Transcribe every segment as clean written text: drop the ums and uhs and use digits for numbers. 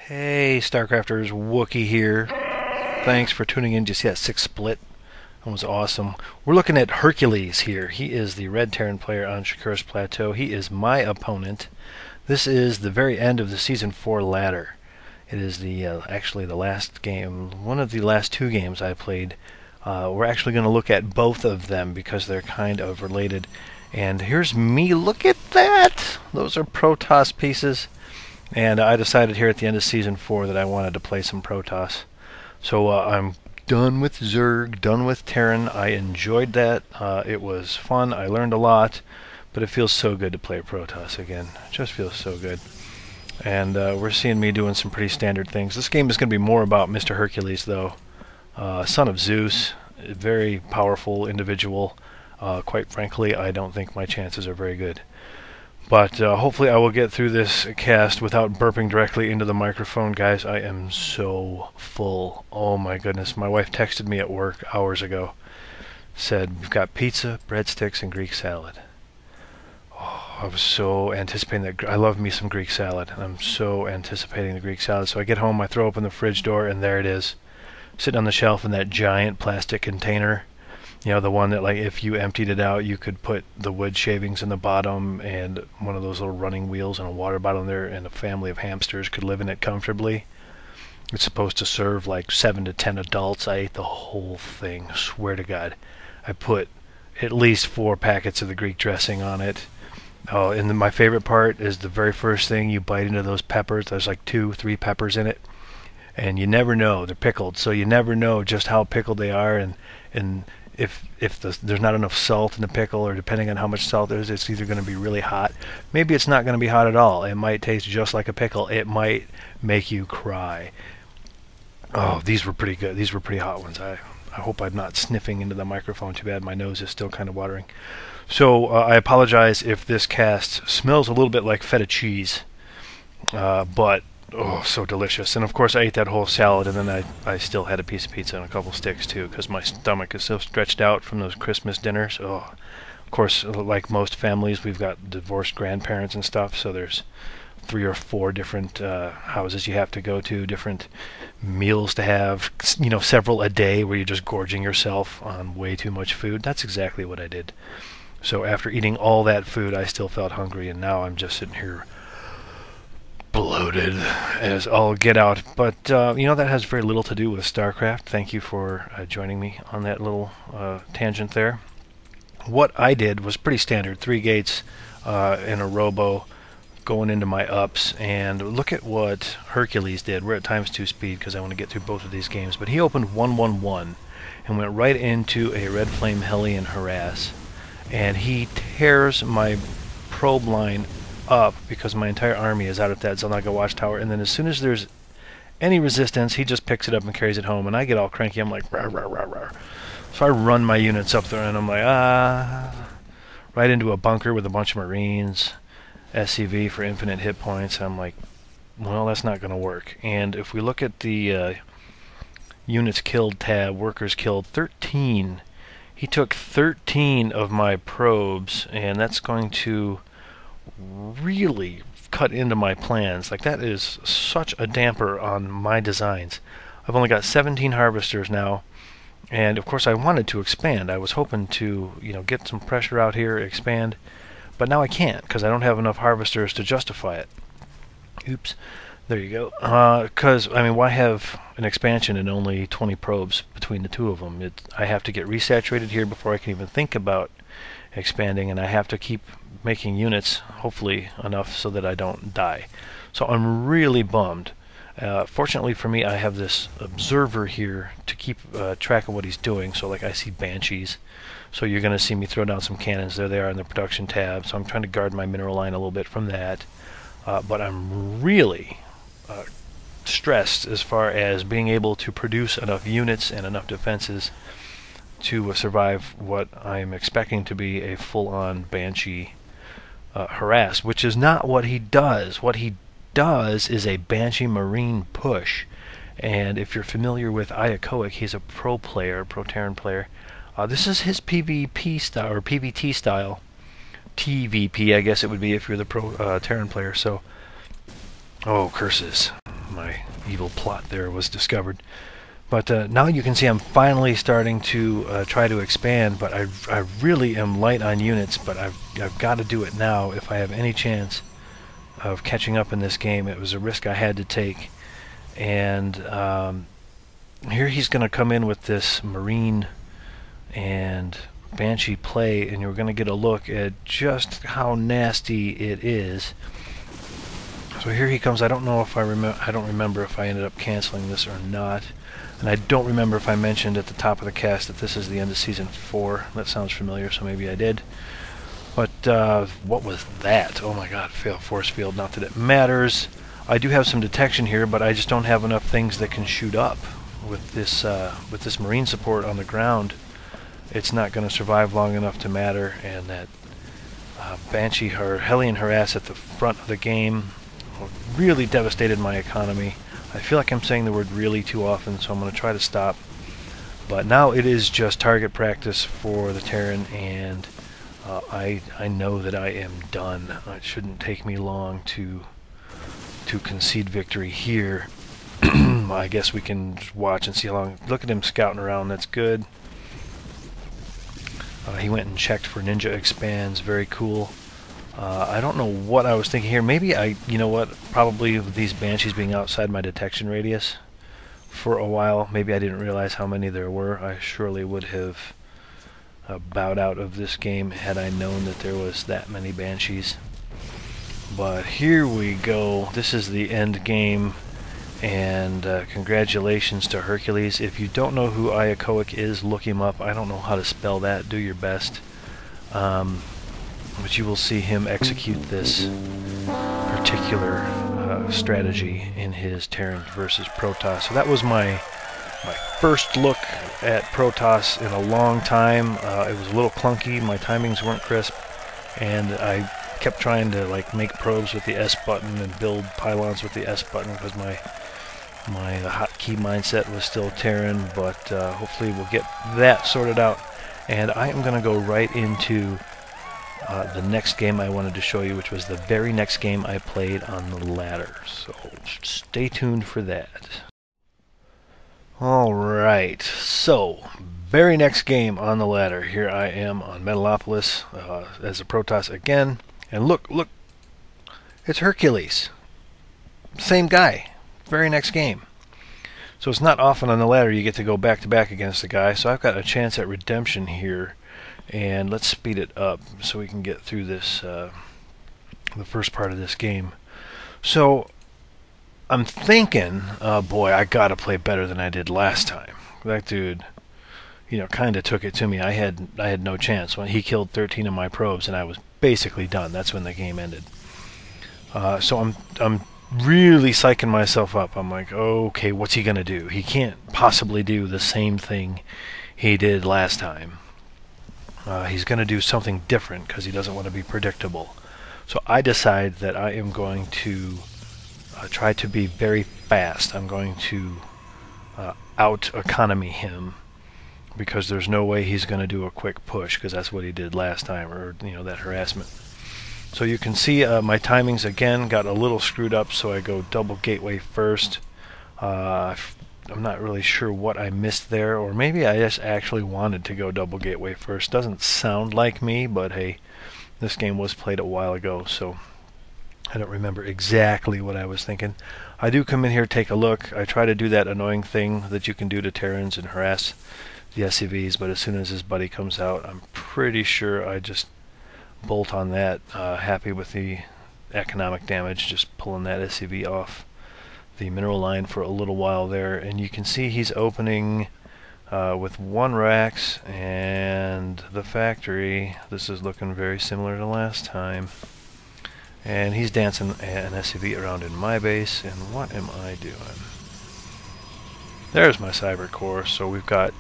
Hey, StarCrafters, Wookie here. Thanks for tuning in. Just yet, 6 split. That was awesome. We're looking at Hercules here. He is the Red Terran player on Shakuras Plateau. He is my opponent. This is the very end of the Season 4 ladder. It is the actually the last game, one of the last two games I played. We're actually going to look at both of them because they're kind of related. And here's me. Look at that! Those are Protoss pieces. And I decided here at the end of Season 4 that I wanted to play some Protoss. So I'm done with Zerg, done with Terran. I enjoyed that. It was fun. I learned a lot. But it feels so good to play Protoss again. It just feels so good. And we're seeing me doing some pretty standard things. This game is going to be more about Mr. Hercules, though. Son of Zeus, a very powerful individual. Quite frankly, I don't think my chances are very good. But hopefully I will get through this cast without burping directly into the microphone. Guys, I am so full. Oh my goodness. My wife texted me at work hours ago. Said, we've got pizza, breadsticks, and Greek salad. Oh, I was so anticipating that. I love me some Greek salad. And I'm so anticipating the Greek salad. So I get home, I throw open the fridge door, and there it is. Sitting on the shelf in that giant plastic container. You know, the one that, like, if you emptied it out, you could put the wood shavings in the bottom and one of those little running wheels and a water bottle in there, and a family of hamsters could live in it comfortably. It's supposed to serve like 7 to 10 adults. I ate the whole thing, swear to God. I put at least 4 packets of the Greek dressing on it. Oh, and my favorite part is the very first thing you bite into those peppers. There's like 2, 3 peppers in it. And you never know. They're pickled, so you never know just how pickled they are, and if there's not enough salt in the pickle, or depending on how much salt there is, it's either going to be really hot. Maybe it's not going to be hot at all. It might taste just like a pickle. It might make you cry. Oh, these were pretty good. These were pretty hot ones. I hope I'm not sniffing into the microphone too bad. My nose is still kind of watering. So I apologize if this cast smells a little bit like feta cheese, but oh, so delicious. And of course I ate that whole salad, and then I still had a piece of pizza and a couple sticks too, because my stomach is so stretched out from those Christmas dinners. Oh, of course, like most families, we've got divorced grandparents and stuff, so there's 3 or 4 different houses you have to go to, different meals to have, you know, several a day where you're just gorging yourself on way too much food. That's exactly what I did. So after eating all that food, I still felt hungry, and now I'm just sitting here bloated as all get out. But you know, that has very little to do with StarCraft. Thank you for joining me on that little tangent there. What I did was pretty standard. 3 gates in a robo going into my ups, and look at what Hercules did. We're at ×2 speed because I want to get through both of these games, but he opened 1-1-1 and went right into a Red Flame Hellion harass, and he tears my probe line up because my entire army is out at that Xel'Naga watchtower, and then as soon as there's any resistance, he just picks it up and carries it home, and I get all cranky. I'm like, rah, rah, rah, rah. So I run my units up there, and I'm like, right into a bunker with a bunch of Marines, SCV for infinite hit points. I'm like, well, that's not going to work. And if we look at the units killed tab, workers killed, 13. He took 13 of my probes, and that's going to really cut into my plans. Like, that is such a damper on my designs. I've only got 17 harvesters now, and of course I wanted to expand. I was hoping to, you know, get some pressure out here, expand, but now I can't because I don't have enough harvesters to justify it. Oops. There you go. Because, I mean, why have an expansion and only 20 probes between the two of them? I have to get resaturated here before I can even think about expanding, and I have to keep making units, hopefully enough so that I don't die. So I'm really bummed. Fortunately for me, I have this observer here to keep track of what he's doing. So, like, I see Banshees. So you're going to see me throw down some cannons. There they are in the production tab. So I'm trying to guard my mineral line a little bit from that. But I'm really stressed as far as being able to produce enough units and enough defenses to survive what I'm expecting to be a full-on Banshee harass, which is not what he does. What he does is a Banshee Marine push, and if you're familiar with Iakoic, he's a pro Terran player. This is his PvP style, or PvT style. TVP, I guess it would be if you're the pro Terran player. So, oh, curses. my evil plot there was discovered. But now you can see I'm finally starting to try to expand, but I really am light on units, but I've got to do it now if I have any chance of catching up in this game. It was a risk I had to take, and here he's going to come in with this Marine and Banshee play, and you're going to get a look at just how nasty it is. So here he comes. I don't know if I don't remember if I ended up canceling this or not. And I don't remember if I mentioned at the top of the cast that this is the end of Season 4. That sounds familiar, so maybe I did. But what was that? Oh my god, fail force field. Not that it matters. I do have some detection here, but I just don't have enough things that can shoot up. With this Marine support on the ground, it's not going to survive long enough to matter, and that Banshee or Hellion Harass at the front of the game really devastated my economy. I feel like I'm saying the word really too often, so I'm going to try to stop. But now it is just target practice for the Terran, and I know that I am done. It shouldn't take me long to concede victory here. I guess we can just watch and see how long. Look at him scouting around. That's good. He went and checked for ninja expands. Very cool. I don't know what I was thinking here. Maybe you know what, probably with these Banshees being outside my detection radius for a while, maybe I didn't realize how many there were. I surely would have bowed out of this game had I known that there was that many Banshees. But here we go. This is the end game, and congratulations to Hercules. If you don't know who Iacoic is, look him up. I don't know how to spell that. Do your best. But you will see him execute this particular strategy in his Terran versus Protoss. So that was my first look at Protoss in a long time. It was a little clunky, my timings weren't crisp, and I kept trying to make probes with the S button and build pylons with the S button because my hotkey mindset was still Terran, but hopefully we'll get that sorted out. And I am going to go right into the next game I wanted to show you, which was the very next game I played on the ladder. So stay tuned for that. Alright, so very next game on the ladder. Here I am on Metalopolis as a Protoss again. And look, it's Hercules. Same guy. Very next game. So it's not often on the ladder you get to go back to back against a guy, so I've got a chance at redemption here. And let's speed it up so we can get through this, the first part of this game. So I'm thinking, oh boy, I gotta play better than I did last time. That dude, kind of took it to me. I had no chance when he killed 13 of my probes, and I was basically done. That's when the game ended. So I'm really psyching myself up. I'm like, okay, what's he gonna do? He can't possibly do the same thing he did last time. He's going to do something different because he doesn't want to be predictable. So I decide that I am going to try to be very fast. I'm going to out-economy him because there's no way he's going to do a quick push because that's what he did last time, or that harassment. So you can see my timings again got a little screwed up, so I go double gateway first. I'm not really sure what I missed there, or maybe I just actually wanted to go double gateway first. Doesn't sound like me, but hey, this game was played a while ago, so I don't remember exactly what I was thinking. I do come in here, take a look. I try to do that annoying thing that you can do to Terrans and harass the SCVs, but as soon as his buddy comes out, I'm pretty sure I just bolt on that. Happy with the economic damage, just pulling that SCV off the mineral line for a little while there, and you can see he's opening with 1 Rax and the factory. This is looking very similar to last time, and he's dancing an SCV around in my base. And what am I doing? There's my cyber core. So we've got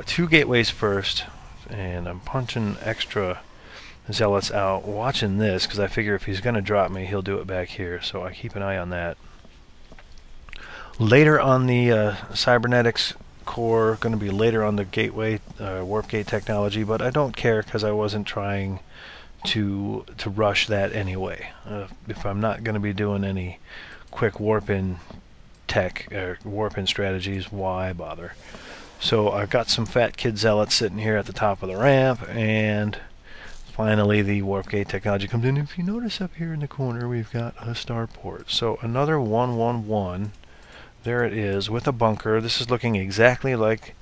2 gateways first, and I'm punching extra zealots out, watching this because I figure if he's going to drop me, he'll do it back here, so I keep an eye on that. Later on the cybernetics core, going to be later on the gateway warp gate technology, but I don't care because I wasn't trying to rush that anyway. If I'm not going to be doing any quick warp in tech, warp-in strategies, why bother? So I've got some fat kid zealots sitting here at the top of the ramp, and finally the warp gate technology comes in. If you notice up here in the corner, we've got a starport. So another 111. There it is with a bunker. This is looking exactly like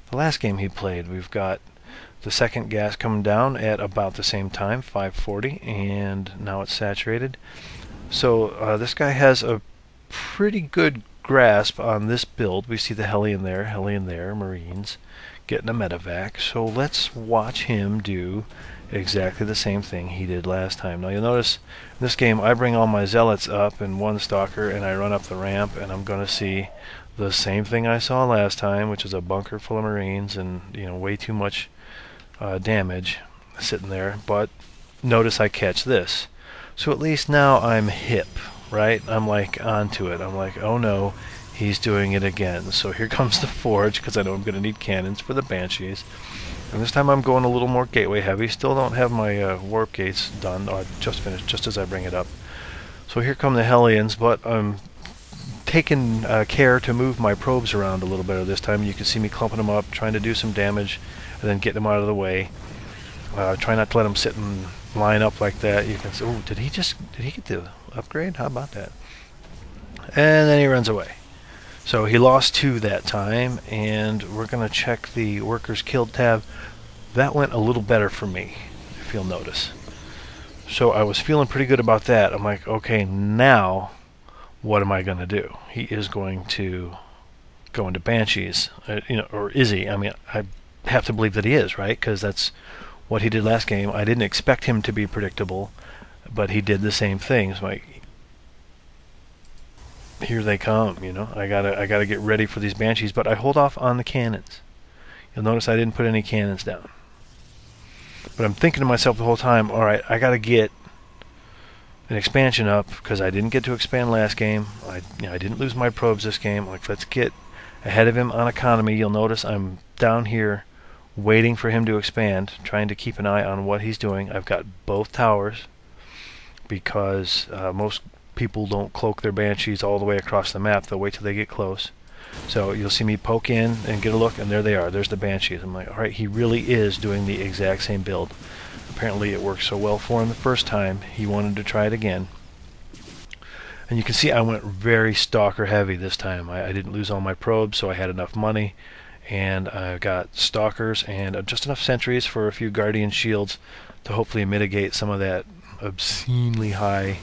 the last game he played. We've got the second gas coming down at about the same time, 540, and now it's saturated. So this guy has a pretty good grasp on this build. We see the Hellion there, Marines, getting a medevac. So let's watch him do exactly the same thing he did last time. Now you'll notice in this game I bring all my zealots up in one stalker and I run up the ramp, and I'm going to see the same thing I saw last time, which is a bunker full of Marines and, you know, way too much damage sitting there. But notice I catch this. So at least now I'm hip, right? I'm like onto it. I'm like, oh no, he's doing it again. So here comes the forge, because I know I'm going to need cannons for the Banshees. And this time I'm going a little more gateway heavy. Still don't have my warp gates done. Oh, I've just finished just as I bring it up. So here come the Hellions, but I'm taking care to move my probes around a little better this time. You can see me clumping them up, trying to do some damage, and then get them out of the way. Try not to let them sit and line up like that. You can say, oh, did he get the upgrade? How about that? And then he runs away. So he lost 2 that time, and we're going to check the workers killed tab. That went a little better for me, if you'll notice. So I was feeling pretty good about that. I'm like, okay, now what am I going to do? He is going to go into Banshees, you know, or is he? I mean, I have to believe that he is, right? Because that's what he did last game. I didn't expect him to be predictable, but he did the same thing. So like, here they come, you know. I gotta get ready for these Banshees, but I hold off on the cannons. You'll notice I didn't put any cannons down. But I'm thinking to myself the whole time, all right, I gotta get an expansion up because I didn't get to expand last game. I didn't lose my probes this game. Like, let's get ahead of him on economy. You'll notice I'm down here waiting for him to expand, trying to keep an eye on what he's doing. I've got both towers because most people don't cloak their Banshees all the way across the map. They'll wait till they get close. So you'll see me poke in and get a look, and there they are. There's the Banshees. I'm like, alright, he really is doing the exact same build. Apparently it worked so well for him the first time, he wanted to try it again. And you can see I went very stalker heavy this time. I didn't lose all my probes, so I had enough money. And I've got stalkers and just enough sentries for a few guardian shields to hopefully mitigate some of that obscenely high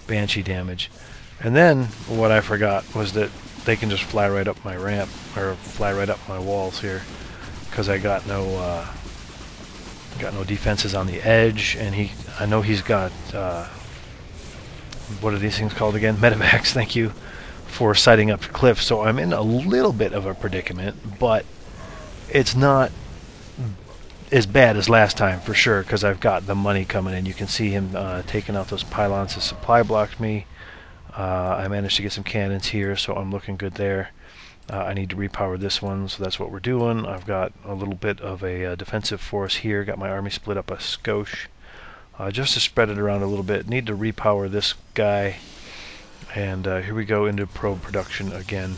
Banshee damage. And then what I forgot was that they can just fly right up my ramp, or fly right up my walls here, because I got no defenses on the edge. And I know he's got what are these things called again? Medevacs. Thank you for sighting up the cliff. So I'm in a little bit of a predicament, but it's not as bad as last time for sure, because I've got the money coming in. You can see him taking out those pylons. The supply blocked me. I managed to get some cannons here, so I'm looking good there. I need to repower this one, so that's what we're doing. I've got a little bit of a defensive force here. Got my army split up a skosh, just to spread it around a little bit. Need to repower this guy. And here we go into probe production again.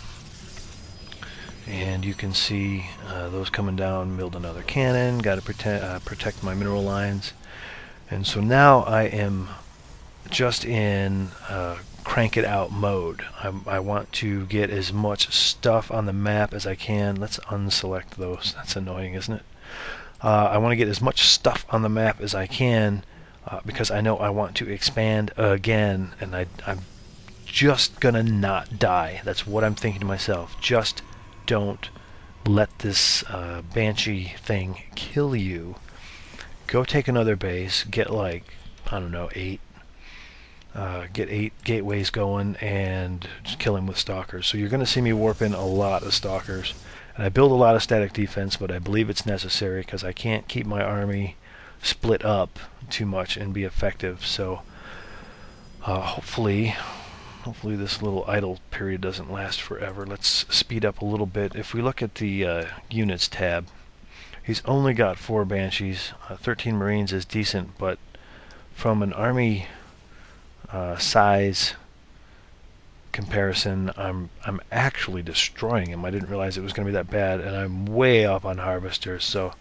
And you can see those coming down. Build another cannon. Got to protect my mineral lines. And so now I am just in crank it out mode. I want to get as much stuff on the map as I can. Let's unselect those. That's annoying, isn't it? I want to get as much stuff on the map as I can because I know I want to expand again, and I'm just gonna not die. That's what I'm thinking to myself. Just don't let this Banshee thing kill you. Go take another base, get like, I don't know, 8 gateways going, and just kill him with stalkers. So you're going to see me warp in a lot of stalkers, and I build a lot of static defense, but I believe it's necessary because I can't keep my army split up too much and be effective. So hopefully this little idle period doesn't last forever. Let's speed up a little bit. If we look at the units tab, he's only got 4 Banshees. 13 Marines is decent, but from an army size comparison, I'm actually destroying him. I didn't realize it was going to be that bad, and I'm way up on harvesters, so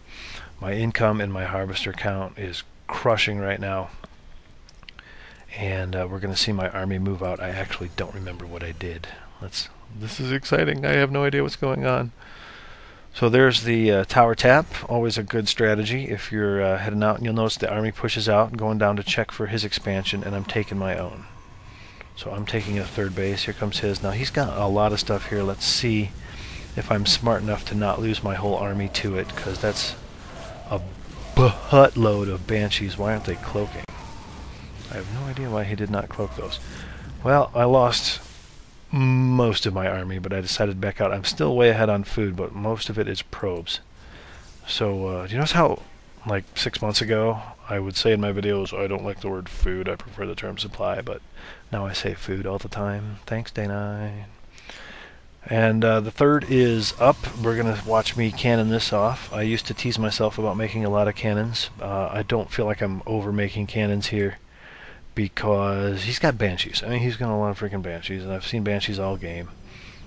my income and my harvester count is crushing right now. And we're going to see my army move out. I actually don't remember what I did. This is exciting. I have no idea what's going on. So there's the tower tap, always a good strategy if you're heading out. And you'll notice the army pushes out, going down to check for his expansion, and I'm taking my own. So I'm taking a third base. Here comes his. Now he's got a lot of stuff here. Let's see if I'm smart enough to not lose my whole army to it, because that's a buttload of banshees. Why aren't they cloaking? I have no idea why he did not cloak those. Well, I lost most of my army, but I decided to back out. I'm still way ahead on food, but most of it is probes. So, do you notice how, like 6 months ago, I would say in my videos, I don't like the word food, I prefer the term supply, but now I say food all the time. Thanks, Day9. And the third is up. We're going to watch me cannon this off. I used to tease myself about making a lot of cannons. I don't feel like I'm over making cannons here, because he's got banshees. I mean, he's got a lot of freaking banshees, and I've seen banshees all game.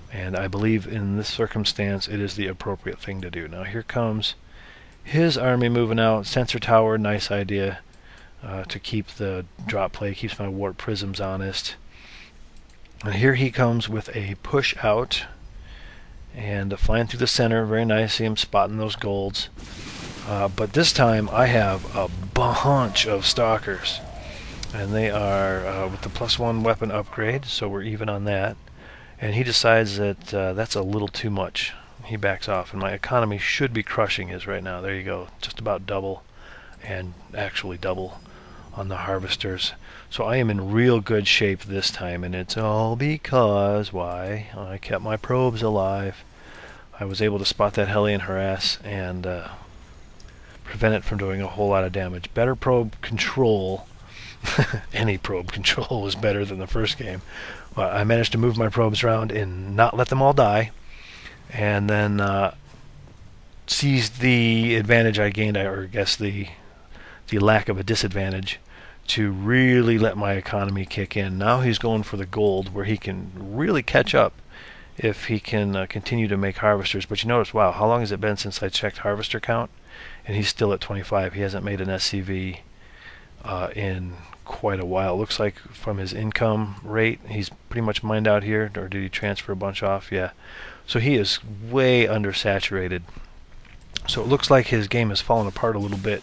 And I believe in this circumstance, it is the appropriate thing to do. Now here comes his army moving out. Sensor tower, nice idea to keep the drop play, keeps my warp prisms honest. And here he comes with a push out, and flying through the center, very nice. See him spotting those golds. But this time I have a bunch of stalkers. And they are with the +1 weapon upgrade, so we're even on that. And he decides that that's a little too much. He backs off, and my economy should be crushing his right now. There you go, just about double, and actually double on the harvesters. So I am in real good shape this time, and it's all because, why? I kept my probes alive. I was able to spot that Hellion harass and prevent it from doing a whole lot of damage. Better probe control. Any probe control was better than the first game. I managed to move my probes around and not let them all die, and then seized the advantage I gained, or I guess the lack of a disadvantage, to really let my economy kick in. Now he's going for the gold, where he can really catch up if he can continue to make harvesters. But you notice, wow, how long has it been since I checked harvester count? And he's still at 25. He hasn't made an SCV in quite a while. Looks like from his income rate, he's pretty much mined out here. Or did he transfer a bunch off? Yeah. So he is way undersaturated. So it looks like his game has fallen apart a little bit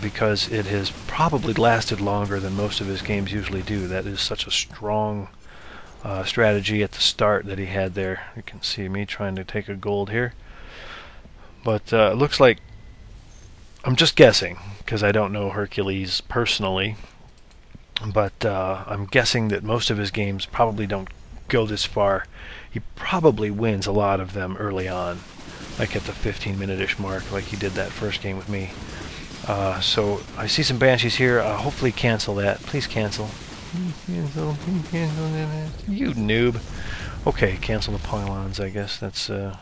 because it has probably lasted longer than most of his games usually do. That is such a strong strategy at the start that he had there. You can see me trying to take a gold here. But it looks like, I'm just guessing, because I don't know Hercules personally, but I'm guessing that most of his games probably don't go this far. He probably wins a lot of them early on, like at the 15-minute-ish mark, like he did that first game with me. So I see some banshees here. Hopefully cancel that. Please cancel. Cancel. You noob. Okay, cancel the pylons, I guess. That's a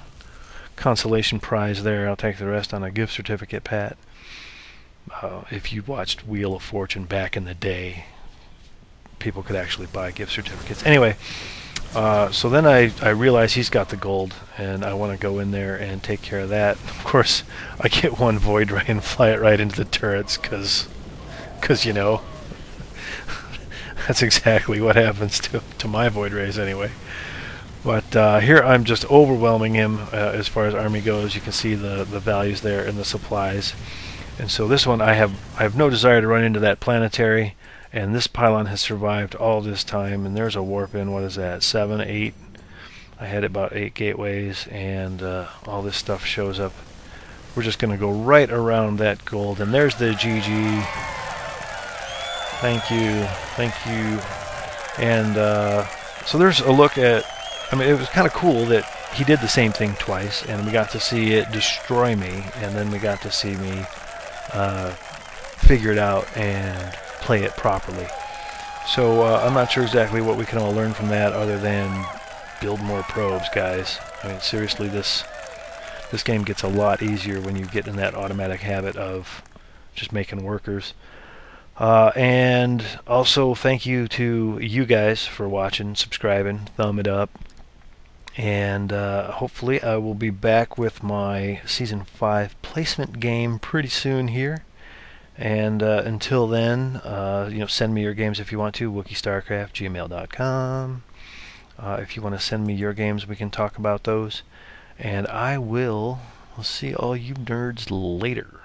consolation prize there. I'll take the rest on a gift certificate, Pat. If you watched Wheel of Fortune back in the day, people could actually buy gift certificates. Anyway, so then I realize he's got the gold, and I want to go in there and take care of that. Of course, I get one Void Ray and fly it right into the turrets, because you know, that's exactly what happens to my Void Rays anyway. But here I'm just overwhelming him as far as army goes. You can see the values there and the supplies. And so this one, I have no desire to run into that planetary, and this pylon has survived all this time. And there's a warp in, what is that, 7, 8? I had about 8 gateways, and all this stuff shows up. We're just going to go right around that gold, and there's the GG. Thank you, thank you. And so there's a look at, I mean, it was kind of cool that he did the same thing twice, and we got to see it destroy me, and then we got to see me figure it out and play it properly. So I'm not sure exactly what we can all learn from that, other than build more probes, guys. I mean, seriously, this game gets a lot easier when you get in that automatic habit of just making workers. And also thank you to you guys for watching, subscribing, thumb it up. And hopefully I will be back with my Season 5 placement game pretty soon here. And until then, send me your games if you want to, wookiestarcraft@gmail.com. If you want to send me your games, we can talk about those. And I'll see all you nerds later.